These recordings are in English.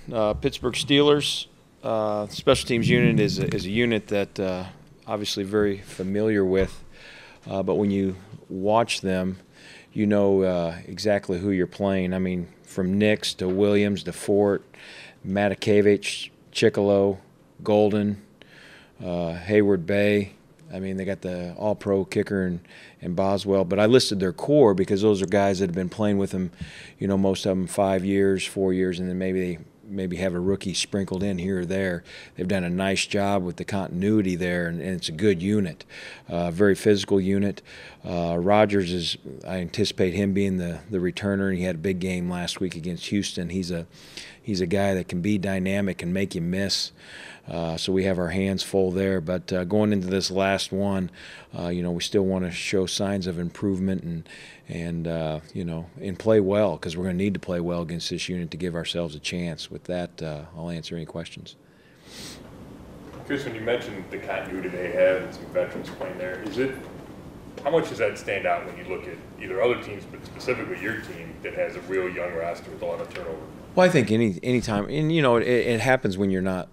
Pittsburgh Steelers. Special teams unit is a unit that obviously very familiar with, but when you watch them, you know exactly who you're playing. I mean, from Nix to Williams to Fort, Matakevich, Chicolo, Golden, Hayward Bay. I mean, they got the all-pro kicker and Boswell, but I listed their core because those are guys that have been playing with them, you know, most of them 5 years, 4 years, and then maybe have a rookie sprinkled in here or there. They've done a nice job with the continuity there, and it's a good unit, very physical unit. Rogers is, I anticipate him being the returner. He had a big game last week against Houston. He's a guy that can be dynamic and make you miss. So we have our hands full there. But going into this last one, you know, we still want to show signs of improvement and you know, and play well, because we're going to need to play well against this unit to give ourselves a chance. With that, I'll answer any questions. Chris, when you mentioned the continuity they have and some veterans playing there, how much does that stand out when you look at either other teams, but specifically your team that has a real young roster with a lot of turnover? Well, I think any time, and you know, it happens when you're not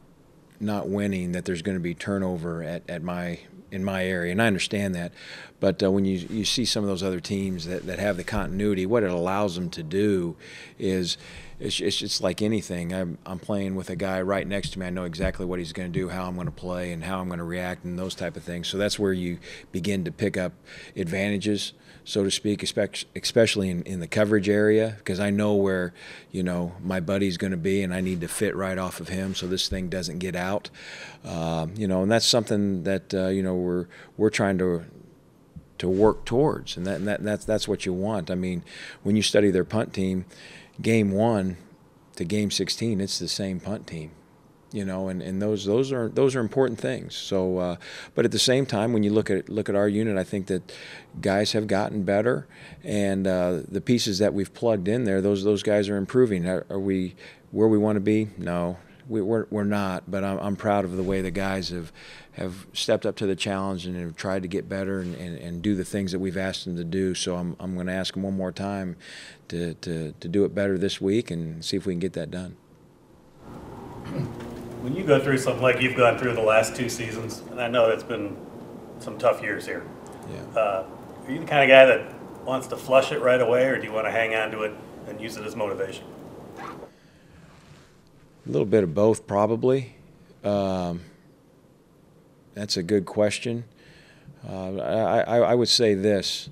winning, that there's going to be turnover in my area, and I understand that. But when you see some of those other teams that have the continuity, what it allows them to do is it's just like anything. I'm playing with a guy right next to me. I know exactly what he's going to do, how I'm going to play, and how I'm going to react, and those type of things. So that's where you begin to pick up advantages, so to speak, especially in the coverage area, because I know where, you know, my buddy's going to be, and I need to fit right off of him so this thing doesn't get out. You know, and that's something that you know, we're trying to work towards, and that's what you want. I mean, when you study their punt team, game 1 to game 16, it's the same punt team. You know, and those are important things. So, but at the same time, when you look at our unit, I think that guys have gotten better, and the pieces that we've plugged in there, those guys are improving. Are we where we want to be? No, we're not. But I'm proud of the way the guys have stepped up to the challenge and have tried to get better and do the things that we've asked them to do. So I'm going to ask them one more time to do it better this week and see if we can get that done. When you go through something like you've gone through the last 2 seasons, and I know it's been some tough years here, yeah. Are you the kind of guy that wants to flush it right away, or do you want to hang on to it and use it as motivation? A little bit of both, probably. That's a good question. I would say this.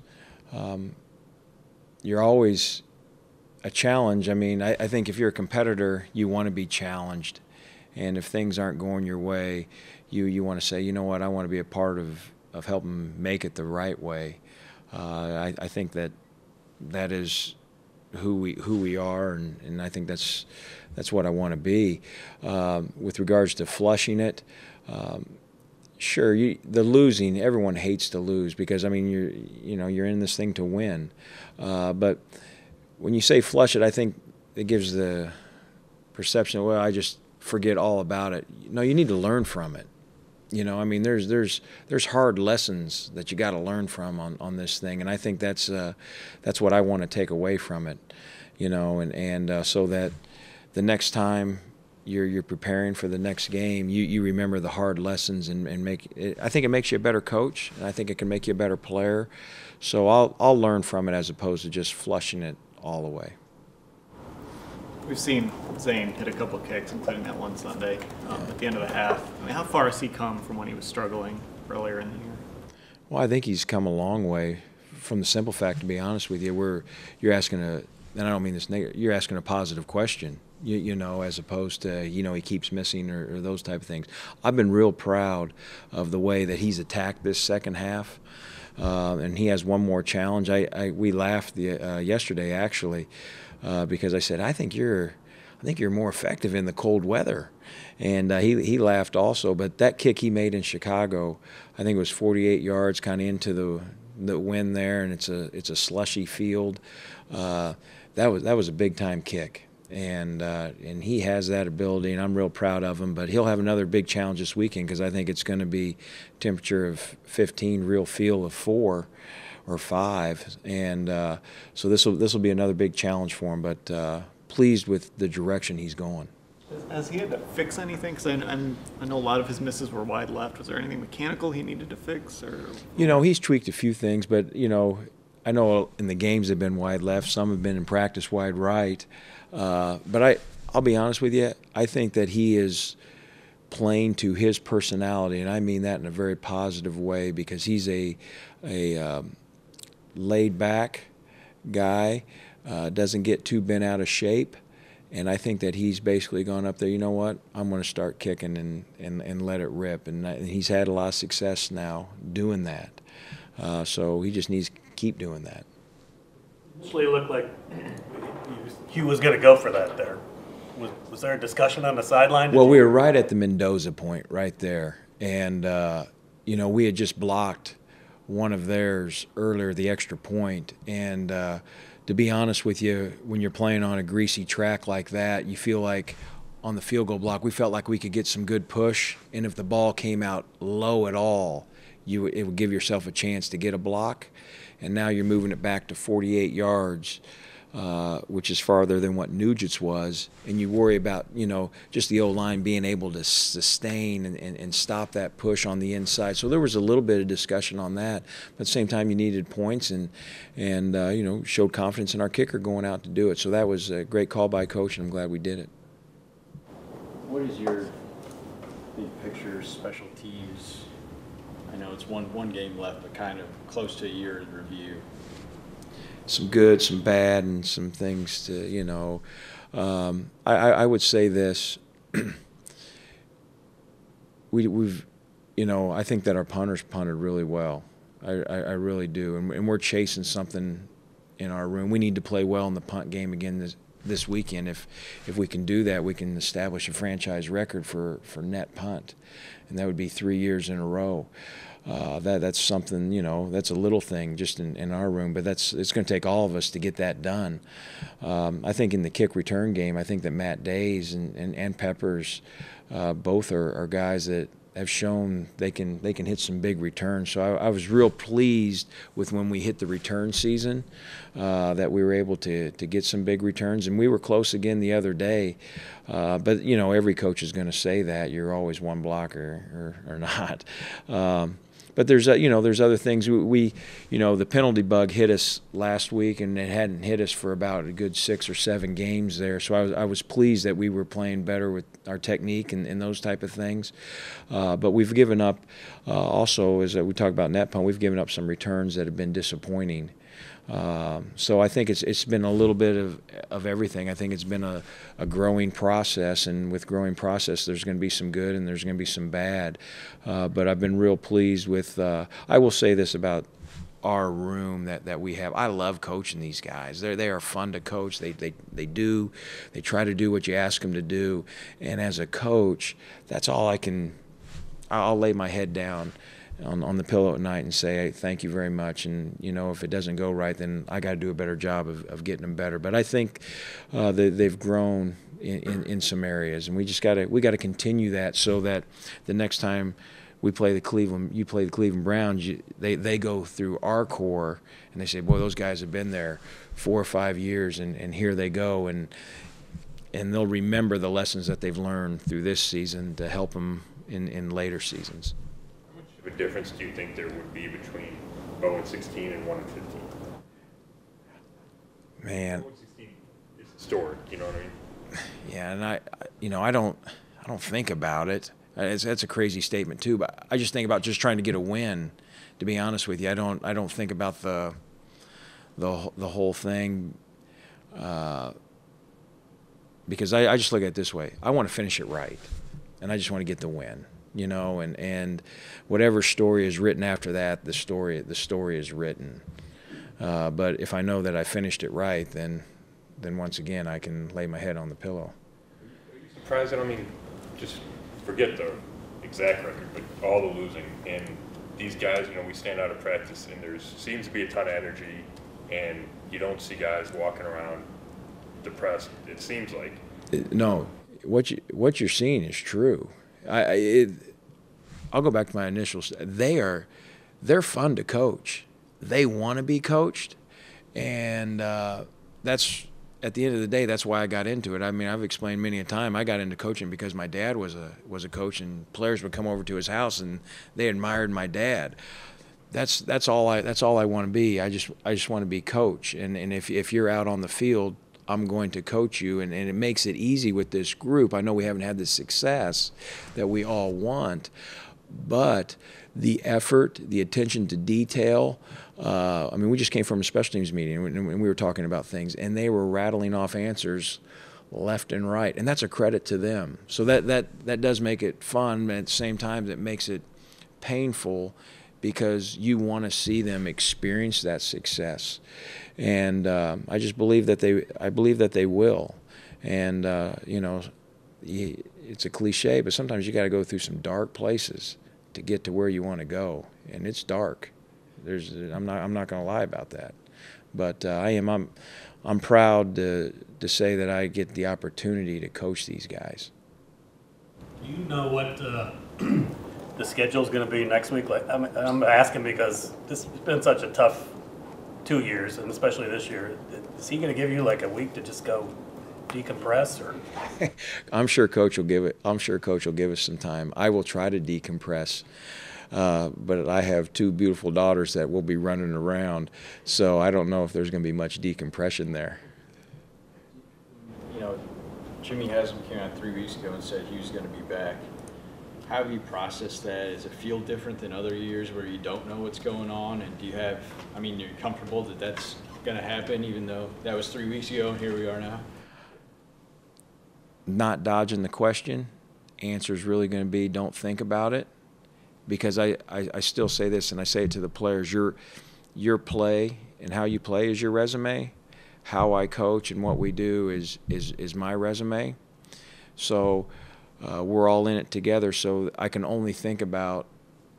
You're always a challenge. I mean, I think if you're a competitor, you want to be challenged. And if things aren't going your way, you want to say, you know what, I want to be a part of helping make it the right way. I think that is who we are, and I think that's what I want to be. With regards to flushing it, sure, the losing, everyone hates to lose, because I mean you're in this thing to win. But when you say flush it, I think it gives the perception of, well, I just forget all about it. No, you need to learn from it. You know, I mean, there's hard lessons that you got to learn from on this thing, and I think that's what I want to take away from it. You know, and so that the next time you're preparing for the next game, you remember the hard lessons and make it. I think it makes you a better coach, and I think it can make you a better player. So I'll learn from it as opposed to just flushing it all away. We've seen Zane hit a couple of kicks, including that one Sunday at the end of the half. I mean, how far has he come from when he was struggling earlier in the year? Well, I think he's come a long way. From the simple fact, to be honest with you, you're asking and I don't mean this negative, you're asking a positive question. You know, as opposed to, you know, he keeps missing or those type of things. I've been real proud of the way that he's attacked this second half, and he has one more challenge. We laughed yesterday actually. Because I said, I think you're more effective in the cold weather, and he laughed also. But that kick he made in Chicago, I think it was 48 yards, kind of into the wind there, and it's a slushy field. That was a big time kick, and he has that ability, and I'm real proud of him. But he'll have another big challenge this weekend, because I think it's going to be temperature of 15, real feel of 4. Or 5, and so this will be another big challenge for him. But pleased with the direction he's going. Has he had to fix anything? Because I know a lot of his misses were wide left. Was there anything mechanical he needed to fix? Or He's tweaked a few things, but, I know in the games they've been wide left. Some have been in practice wide right. But I'll be honest with you, I think that he is playing to his personality, and I mean that in a very positive way, because he's a laid-back guy, doesn't get too bent out of shape. And I think that he's basically gone up there, you know what, I'm going to start kicking and let it rip. And he's had a lot of success now doing that. So he just needs to keep doing that. Initially, it looked like he was going to go for that there. Was there a discussion on the sideline? Well, we were right at the Mendoza point right there. And, we had just blocked one of theirs earlier, the extra point. And to be honest with you, when you're playing on a greasy track like that, you feel like on the field goal block, we felt like we could get some good push. And if the ball came out low at all, it would give yourself a chance to get a block. And now you're moving it back to 48 yards, which is farther than what Nugent's was. And you worry about, just the O-line being able to sustain and stop that push on the inside. So there was a little bit of discussion on that. But at the same time, you needed points and showed confidence in our kicker going out to do it. So that was a great call by Coach, and I'm glad we did it. What is your big picture special teams? I know it's one game left, but kind of close to a year in review. Some good, some bad, and some things to, I would say this. We've, I think that our punters punted really well. I really do. And we're chasing something in our room. We need to play well in the punt game again this weekend. If we can do that, we can establish a franchise record for net punt. And that would be 3 years in a row. That's something, that's a little thing just in our room, but it's going to take all of us to get that done. I think in the kick return game, I think that Matt Days and Peppers both are guys that have shown they can hit some big returns. So I was real pleased with when we hit the return season that we were able to get some big returns, and we were close again the other day. But every coach is going to say that you're always one blocker or not. But there's other things. We the penalty bug hit us last week, and it hadn't hit us for about a good 6 or 7 games there. So I was pleased that we were playing better with our technique and those type of things. But we've given up also, as we talk about net punt, we've given up some returns that have been disappointing. So I think it's been a little bit of everything. I think it's been a growing process, and with growing process, there's going to be some good and there's going to be some bad. But I've been real pleased with. I will say this about our room that we have. I love coaching these guys. They are fun to coach. They try to do what you ask them to do. And as a coach, that's all I can. I'll lay my head down on the pillow at night and say, hey, thank you very much. And, if it doesn't go right, then I got to do a better job of getting them better. But I think they've grown in some areas, and we got to continue that so that the next time you play the Cleveland Browns, they go through our core and they say, boy, those guys have been there 4 or 5 years, and here they go. And they'll remember the lessons that they've learned through this season to help them in later seasons. How much of a difference do you think there would be between 0-16 and 1-15? Man, 0-16 is historic. You know what I mean? Yeah, and I don't think about it. That's a crazy statement too. But I just think about just trying to get a win. To be honest with you, I don't think about the whole thing because I just look at it this way. I want to finish it right, and I just want to get the win. And whatever story is written after that, the story is written. But if I know that I finished it right, then once again I can lay my head on the pillow. Are you surprised that, just forget the exact record, but all the losing, and these guys, we stand out of practice and there seems to be a ton of energy, and you don't see guys walking around depressed, it seems like. No, what you're seeing is true. I'll go back to my initial. They're fun to coach. They want to be coached, and that's at the end of the day, that's why I got into it. I mean, I've explained many a time I got into coaching because my dad was a coach, and players would come over to his house and they admired my dad. That's all I want to be. I just want to be coach. And if you're out on the field, I'm going to coach you, and it makes it easy with this group. I know we haven't had the success that we all want, but the effort, the attention to detail. I mean, we just came from a special teams meeting, and we were talking about things, and they were rattling off answers left and right, and that's a credit to them. So that does make it fun, but at the same time, it makes it painful because you want to see them experience that success, and I just believe that they will, and you know, it's a cliche, but sometimes you got to go through some dark places to get to where you want to go, and it's dark. I'm not going to lie about that, but I'm proud to say that I get the opportunity to coach these guys. Do you know what the schedule is going to be next week? Like, I'm asking because this has been such a tough 2 years, and especially this year. Is he going to give you like a week to just go decompress, or? I'm sure Coach will give us some time. I will try to decompress. But I have 2 beautiful daughters that will be running around, so I don't know if there's going to be much decompression there. You know, Jimmy Haslam came out 3 weeks ago and said he was going to be back. How have you processed that? Does it feel different than other years where you don't know what's going on? And do you have, I mean, you're comfortable that that's going to happen, even though that was 3 weeks ago and here we are now? Not dodging the question. Answer is really going to be don't think about it. Because I still say this, and I say it to the players, your play and how you play is your resume. How I coach and what we do is my resume. So we're all in it together, so I can only think about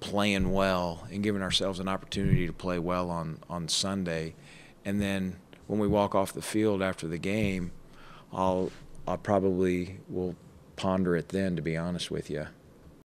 playing well and giving ourselves an opportunity to play well on Sunday. And then when we walk off the field after the game, I probably will ponder it then, to be honest with you.